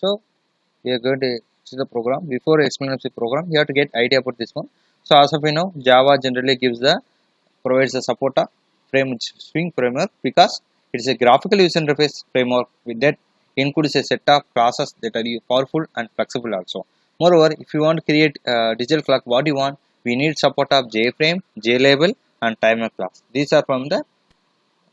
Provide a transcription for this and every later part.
So we are going to see the program. Before explaining the program, you have to get idea about this one. So as of you know, Java generally provides the support of swing framework because it is a graphical user interface framework with that includes a set of classes that are powerful and flexible also. Moreover, if you want to create digital clock, what you want, we need support of JFrame, JLabel, and timer class. These are from the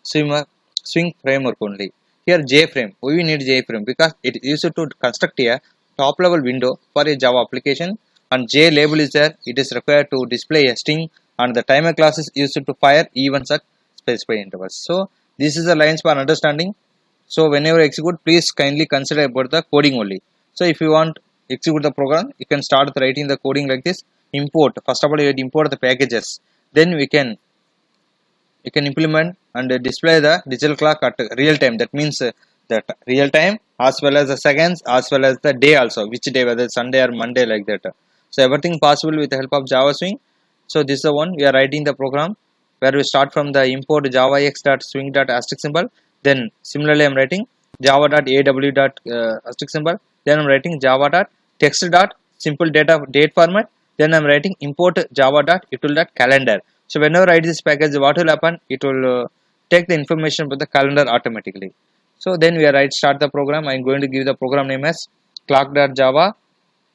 swing framework only. Here JFrame, we need JFrame because it is used to construct a top level window for a Java application, and JLabel is there. It is required to display a string, and the timer class is used to fire events at specified intervals. So this is the lines for understanding. So whenever execute, please kindly consider about the coding only. So if you want execute the program, you can start writing the coding like this. Import, first of all you import the packages, then you can implement and display the digital clock at real time. That means that real time as well as the seconds as well as the day also, which day, whether it's Sunday or Monday, like that. So everything possible with the help of Java Swing. So this is the one we are writing the program where we start from the import javax.swing.asterisk symbol. Then similarly I'm writing java.aw.asterisk symbol. Then I'm writing java.text.simple date format. Then I'm writing import java.util.calendar. So whenever I write this package, what will happen? It will take the information about the calendar automatically. So then we are start the program. I'm going to give the program name as clock.java.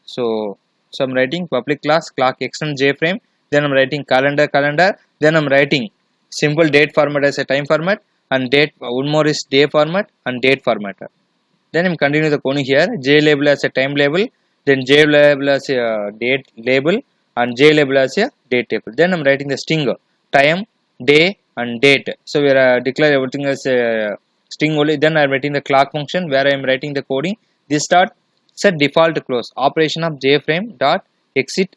So I'm writing public class clock extend JFrame. Then I'm writing calendar. Then I'm writing simple date format as a time format, and date one more is day format and date format. Then I'm continue the coding here. JLabel as a time label, then JLabel as a date label, and JLabel as a date table. Then I'm writing the string time, day, and date. So we are declare everything as a string only. Then I'm writing the clock function where I'm writing the coding. This start set default close operation of JFrame dot exit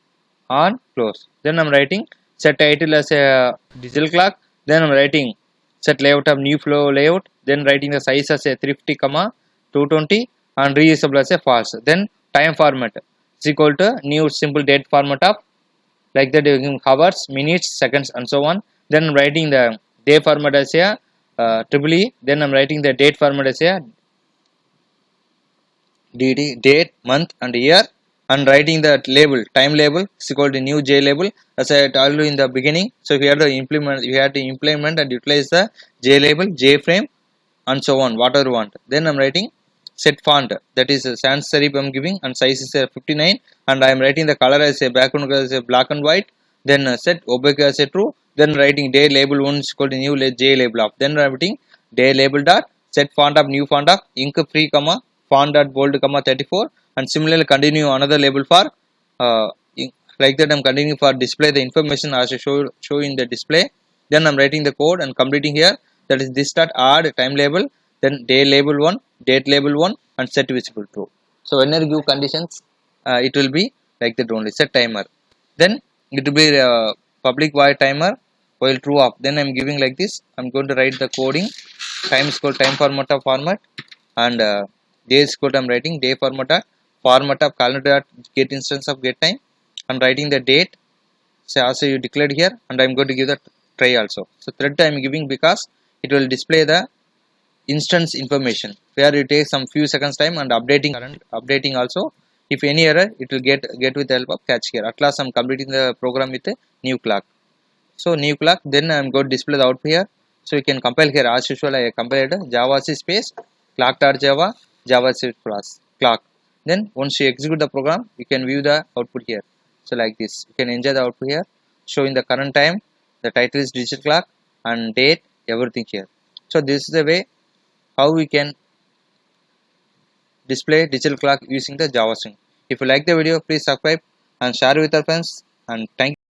on close. Then I'm writing set title as a digital clock. Then I'm writing set layout of new flow layout. Then writing the size as a 350 comma 220 and reusable as a false. Then time format is equal to new simple date format of like that hours, minutes, seconds, and so on. Then I'm writing the day format as a triple E. Then I'm writing the date format as a DD, date, month, and year, and writing the label time label is equal to new JLabel as I told you in the beginning. So if you have to implement and utilize the JLabel, JFrame, and so on, whatever you want. Then I'm writing set font, that is a sans serif I'm giving, and size is 59, and I'm writing the color as a background color as a black and white. Then set opaque as a true. Then writing day label 1 is equal to new JLabel of. Then writing day label dot set font of new font of ink free comma font dot bold comma 34, and similarly continue another label for like that I'm continuing for display the information as I show in the display. Then I'm writing the code and completing here, that is this dot add time label, then day label 1, date label 1, and set visible true. So whenever you give conditions, it will be like that only. Set timer, then it will be public void timer while true up. Then I'm giving like this. I'm going to write the coding. Time is called time format of format, and day is called I'm writing day format of calendar get instance of get time. I'm writing the date. So also you declared here, and I'm going to give the try also. So thread I'm giving because it will display the instance information where it takes some few seconds time and updating also. If any error, it will get with the help of catch here. At last I'm completing the program with a new clock. So new clock, then I'm going to display the output here. So you can compile here as usual. I compiled java space clock.java java plus clock. Then once you execute the program, you can view the output here. So like this, you can enjoy the output here, showing the current time, the title is digital clock, and date, everything here. So this is the way how we can display digital clock using the Java Swing. If you like the video, please subscribe and share with your friends, and thank you.